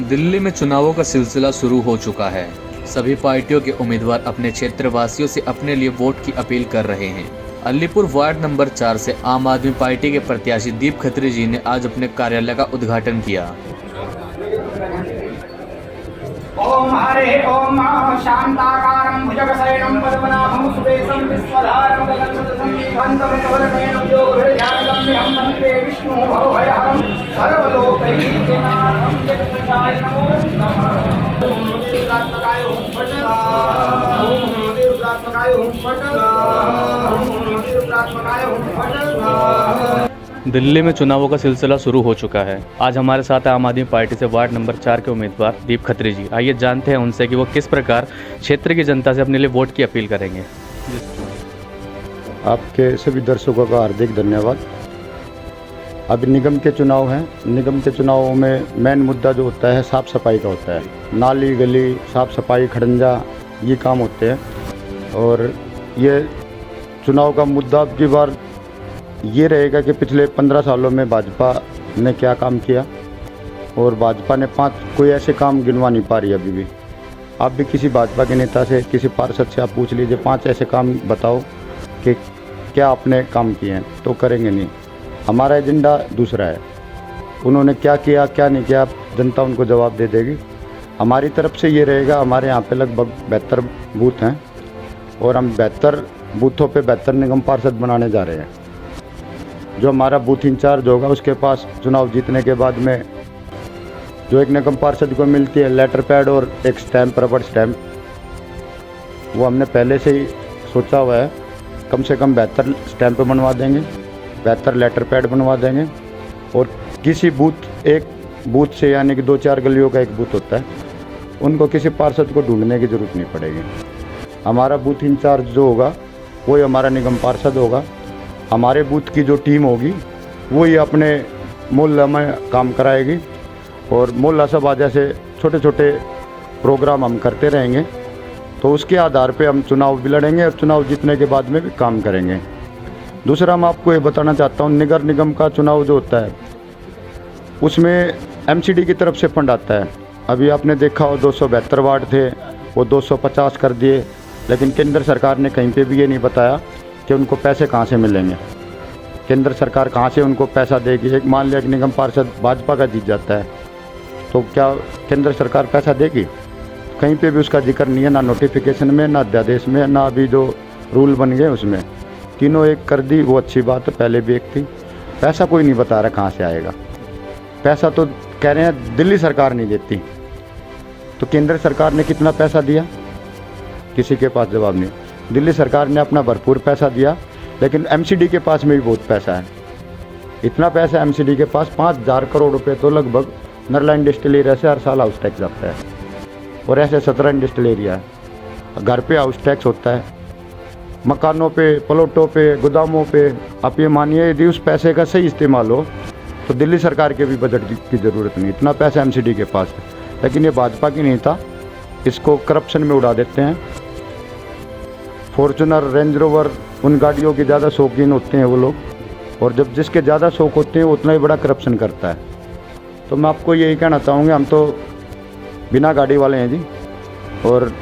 दिल्ली में चुनावों का सिलसिला शुरू हो चुका है। सभी पार्टियों के उम्मीदवार अपने क्षेत्रवासियों से अपने लिए वोट की अपील कर रहे हैं। अलीपुर वार्ड नंबर 4 से आम आदमी पार्टी के प्रत्याशी दीप खत्री जी ने आज अपने कार्यालय का उद्घाटन किया। ओम हरे ओम शांताकारं भुजगशयनं पद्मनाभं सुरेशं विश्वधारं गगनसदृशं कवलनयनं योगभिर्ध्यानगम्यं वन्दे विष्णु भवभयहरं सर्वलोकैकनाथं जगन्नाथाय नमो नमः। ओम देवरात्मकाय ओम फट ओम देवरात्मकाय ओम फट ओम देवरात्मकाय ओम फट। दिल्ली में चुनावों का सिलसिला शुरू हो चुका है। आज हमारे साथ आम आदमी पार्टी से वार्ड नंबर 4 के उम्मीदवार दीप खत्री जी। आइए जानते हैं उनसे कि वो किस प्रकार क्षेत्र की जनता से अपने लिए वोट की अपील करेंगे। आपके सभी दर्शकों का हार्दिक धन्यवाद। अभी निगम के चुनाव हैं। निगम के चुनावों में मेन मुद्दा जो होता है साफ़ सफाई का होता है। नाली गली साफ़ सफाई खड़ंजा ये काम होते हैं। और ये चुनाव का मुद्दा अब की बार ये रहेगा कि पिछले 15 सालों में भाजपा ने क्या काम किया, और भाजपा ने 5 कोई ऐसे काम गिनवा नहीं पा रही अभी भी। आप भी किसी भाजपा के नेता से, किसी पार्षद से आप पूछ लीजिए 5 ऐसे काम बताओ कि क्या आपने काम किए हैं, तो करेंगे नहीं। हमारा एजेंडा दूसरा है। उन्होंने क्या किया क्या नहीं किया जनता उनको जवाब दे देगी। हमारी तरफ से ये रहेगा, हमारे यहाँ पे लगभग 72 बूथ हैं और हम 72 बूथों पे 72 निगम पार्षद बनाने जा रहे हैं। जो हमारा बूथ इंचार्ज होगा उसके पास चुनाव जीतने के बाद में जो एक निगम पार्षद को मिलती है लेटर पैड और एक स्टैम्प, रबड़ स्टैम्प, वो हमने पहले से ही सोचा हुआ है। कम से कम 72 स्टैम्प बनवा देंगे, 72 लेटर पैड बनवा देंगे। और किसी बूथ, एक बूथ से यानी कि 2-4 गलियों का एक बूथ होता है, उनको किसी पार्षद को ढूंढने की ज़रूरत नहीं पड़ेगी। हमारा बूथ इंचार्ज जो होगा वही हमारा निगम पार्षद होगा। हमारे बूथ की जो टीम होगी वो ही अपने मोहल्ला में काम कराएगी और मोहल्ला सभा जैसे छोटे छोटे प्रोग्राम हम करते रहेंगे। तो उसके आधार पे हम चुनाव भी लड़ेंगे और चुनाव जीतने के बाद में भी काम करेंगे। दूसरा मैं आपको ये बताना चाहता हूँ, नगर निगम का चुनाव जो होता है उसमें एमसीडी की तरफ से फंड आता है। अभी आपने देखा हो 272 वार्ड थे, वो 250 कर दिए, लेकिन केंद्र सरकार ने कहीं पे भी ये नहीं बताया कि उनको पैसे कहाँ से मिलेंगे। केंद्र सरकार कहाँ से उनको पैसा देगी। एक मान लिया कि निगम पार्षद भाजपा का जीत जाता है तो क्या केंद्र सरकार पैसा देगी? कहीं पे भी उसका जिक्र नहीं है, ना नोटिफिकेशन में, ना अध्यादेश में, ना अभी जो रूल बन गए उसमें। तीनों एक कर दी, वो अच्छी बात है, पहले भी एक थी। पैसा कोई नहीं बता रहा कहाँ से आएगा। पैसा तो कह रहे हैं दिल्ली सरकार नहीं देती, तो केंद्र सरकार ने कितना पैसा दिया किसी के पास जवाब नहीं। दिल्ली सरकार ने अपना भरपूर पैसा दिया, लेकिन एमसीडी के पास में भी बहुत पैसा है। इतना पैसा एमसीडी के पास 5000 करोड़ रुपए तो लगभग नरलाइन इंडस्ट्रियल एरिया से हर साल हाउस टैक्स आता है, और ऐसे 17 इंडस्ट्रियल एरिया है। घर पे हाउस टैक्स होता है, मकानों पे, प्लॉटों पे, गोदामों पे। आप ये मानिए यदि उस पैसे का सही इस्तेमाल हो तो दिल्ली सरकार के भी बजट की ज़रूरत नहीं। इतना पैसा एमसीडी के पास है, लेकिन ये भाजपा की नहीं था, इसको करप्शन में उड़ा देते हैं। फॉर्चुनर, रेंज रोवर, उन गाड़ियों के ज़्यादा शौकीन होते हैं वो लोग, और जब जिसके ज़्यादा शौक होते हैं वो उतना ही बड़ा करप्शन करता है। तो मैं आपको यही कहना चाहूँगा, हम तो बिना गाड़ी वाले हैं जी, और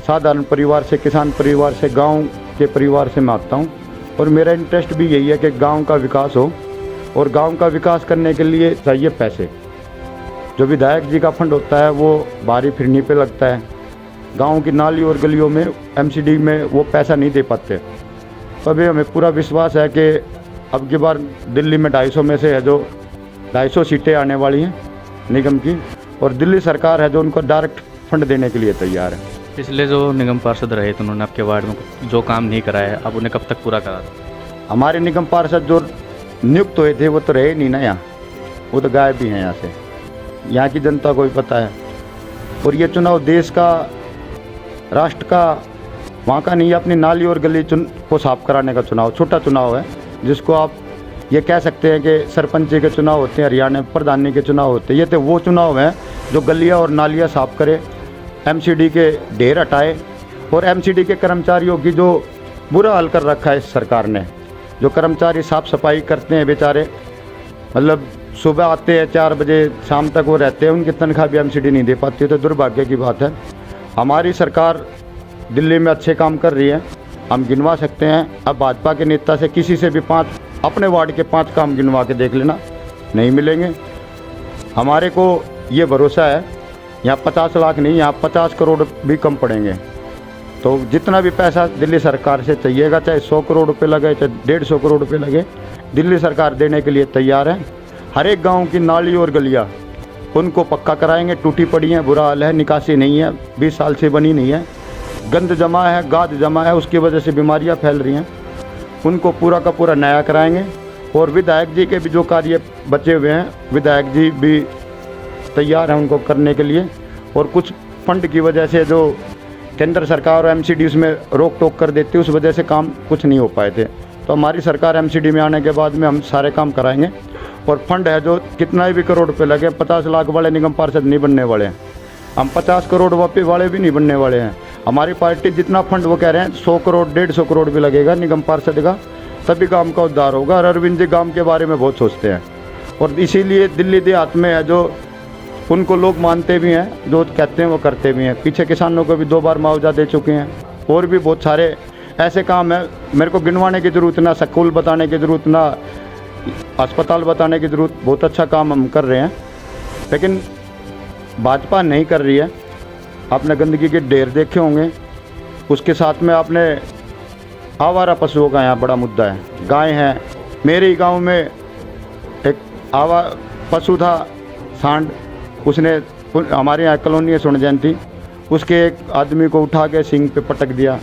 साधारण परिवार से, किसान परिवार से, गांव के परिवार से मैं आता हूँ। और मेरा इंटरेस्ट भी यही है कि गांव का विकास हो, और गांव का विकास करने के लिए चाहिए पैसे। जो विधायक जी का फंड होता है वो बाहरी फिरनी पे लगता है। गांव की नाली और गलियों में एमसीडी में वो पैसा नहीं दे पाते। तो अभी हमें पूरा विश्वास है कि अब की बार दिल्ली में 250 में से है जो 250 सीटें आने वाली हैं निगम की, और दिल्ली सरकार है जो उनको डायरेक्ट फंड देने के लिए तैयार है। पिछले जो निगम पार्षद रहे थे उन्होंने आपके वार्ड में जो काम नहीं कराया है, अब उन्हें कब तक पूरा करा? हमारे निगम पार्षद जो नियुक्त हुए थे वो तो रहे नहीं ना यहाँ, वो तो गायब भी हैं यहाँ से। यहाँ की जनता को भी पता है। और ये चुनाव देश का, राष्ट्र का, वहाँ का नहीं है। अपनी नाली और गली को साफ कराने का चुनाव, छोटा चुनाव है, जिसको आप ये कह सकते हैं कि सरपंची के चुनाव होते हैं हरियाणा में, प्रधानी के चुनाव होते हैं। ये तो वो चुनाव हैं जो गलियाँ और नालियाँ साफ करे, एमसीडी के ढेर हटाए, और एमसीडी के कर्मचारियों की जो बुरा हाल कर रखा है इस सरकार ने। जो कर्मचारी साफ सफाई करते हैं बेचारे, मतलब सुबह आते हैं 4 बजे, शाम तक वो रहते हैं, उनकी तनख्वाह भी एमसीडी नहीं दे पाती, तो दुर्भाग्य की बात है। हमारी सरकार दिल्ली में अच्छे काम कर रही है, हम गिनवा सकते हैं। अब भाजपा के नेता से किसी से भी 5 अपने वार्ड के 5 काम गिनवा के देख लेना, नहीं मिलेंगे। हमारे को ये भरोसा है, यहाँ 50 लाख नहीं, यहाँ 50 करोड़ भी कम पड़ेंगे। तो जितना भी पैसा दिल्ली सरकार से चाहिएगा, चाहे 100 करोड़ रुपये लगे, चाहे 150 करोड़ रुपये लगे, दिल्ली सरकार देने के लिए तैयार है। हर एक गांव की नाली और गलियां उनको पक्का कराएंगे, टूटी पड़ी हैं, बुरा हाल है, निकासी नहीं है, 20 साल से बनी नहीं है, गंद जमा है, गाद जमा है, उसकी वजह से बीमारियां फैल रही हैं, उनको पूरा का पूरा नया कराएंगे। और विधायक जी के भी जो कार्य बचे हुए हैं, विधायक जी भी तैयार हैं उनको करने के लिए। और कुछ फंड की वजह से जो केंद्र सरकार और एमसीडी उसमें रोक टोक कर देती है, उस वजह से काम कुछ नहीं हो पाए थे। तो हमारी सरकार एमसीडी में आने के बाद में हम सारे काम कराएंगे। और फंड है जो कितना भी करोड़ रुपये लगे, 50 लाख वाले निगम पार्षद नहीं बनने वाले हैं, हम 50 करोड़ रुपये वाले भी नहीं बनने वाले हैं। हमारी पार्टी जितना फंड वो कह रहे हैं 100 करोड़ 150 करोड़ भी लगेगा निगम पार्षद का, तभी गांव का उद्धार होगा। और अरविंद जी गांव के बारे में बहुत सोचते हैं, और इसीलिए दिल्ली देहात में है जो उनको लोग मानते भी हैं, जो कहते हैं वो करते भी हैं। पीछे किसानों को भी 2 बार मुआवजा दे चुके हैं। और भी बहुत सारे ऐसे काम है, मेरे को गिनवाने की ज़रूरत ना, स्कूल बताने की ज़रूरत ना, अस्पताल बताने की ज़रूरत, बहुत अच्छा काम हम कर रहे हैं। लेकिन भाजपा नहीं कर रही है। आपने गंदगी के ढेर देखे होंगे, उसके साथ में आपने आवारा पशुओं का यहाँ बड़ा मुद्दा है। गाय हैं, मेरे ही गाँव में एक पशु था सांड, उसने हमारे यहाँ कॉलोनी है स्वर्ण जयंती, उसके एक आदमी को उठा के सींग पे पटक दिया।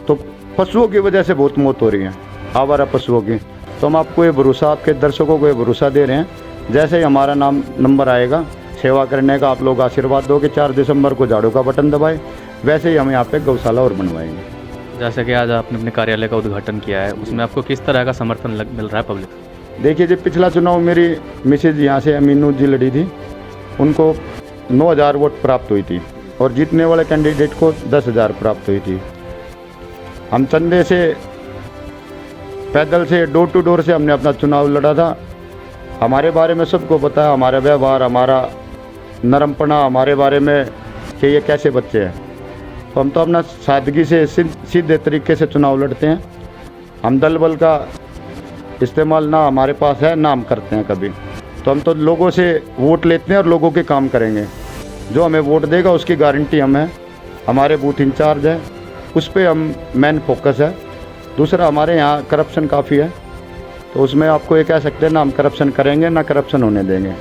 तो पशुओं की वजह से बहुत मौत हो रही है, आवारा पशुओं की। तो हम आपको ये भरोसा, आपके दर्शकों को ये भरोसा दे रहे हैं, जैसे ही हमारा नंबर आएगा सेवा करने का, आप लोग आशीर्वाद दो कि 4 दिसंबर को झाड़ू का बटन दबाए, वैसे ही हम यहाँ पे गौशाला और बनवाएंगे। जैसे कि आज आपने अपने कार्यालय का उद्घाटन किया है, उसमें आपको किस तरह का समर्थन मिल रहा है पब्लिक से? देखिए जी, पिछला चुनाव मेरी मिसेज यहाँ से अमीनू जी लड़ी थी, उनको 9,000 वोट प्राप्त हुई थी, और जीतने वाले कैंडिडेट को 10,000 प्राप्त हुई थी। हम चंदे से, पैदल से, डोर टू डोर से हमने अपना चुनाव लड़ा था। हमारे बारे में सबको पता है, हमारा व्यवहार, हमारा नरमपना, हमारे बारे में कि ये कैसे बच्चे हैं। तो हम तो अपना सादगी से सीधे तरीके से चुनाव लड़ते हैं। हम दल बल का इस्तेमाल ना हमारे पास है, ना हम करते हैं कभी। तो हम तो लोगों से वोट लेते हैं और लोगों के काम करेंगे। जो हमें वोट देगा उसकी गारंटी हम है, हमारे बूथ इंचार्ज है, उस पर हम मेन फोकस है। दूसरा, हमारे यहाँ करप्शन काफ़ी है, तो उसमें आपको ये कह सकते हैं ना हम करप्शन करेंगे ना करप्शन होने देंगे।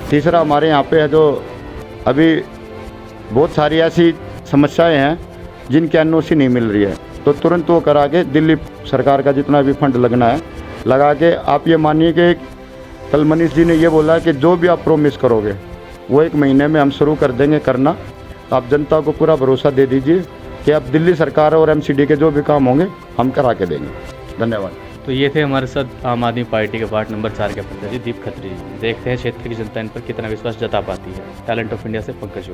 तीसरा, हमारे यहाँ पे है जो अभी बहुत सारी ऐसी समस्याएं हैं जिनकी एनओसी नहीं मिल रही है, तो तुरंत वो करा के दिल्ली सरकार का जितना भी फंड लगना है लगा के, आप ये मानिए कि कल मनीष जी ने ये बोला कि जो भी आप प्रोमिस करोगे वो 1 महीने में हम शुरू कर देंगे करना। तो आप जनता को पूरा भरोसा दे दीजिए कि अब दिल्ली सरकार और एमसीडी के जो भी काम होंगे हम करा के देंगे। धन्यवाद। तो ये थे हमारे साथ आम आदमी पार्टी के वार्ड नंबर 4 के प्रत्याशी दीप खत्री जी। देखते हैं क्षेत्र की जनता इन पर कितना विश्वास जता पाती है। टैलेंट ऑफ इंडिया से पंकज।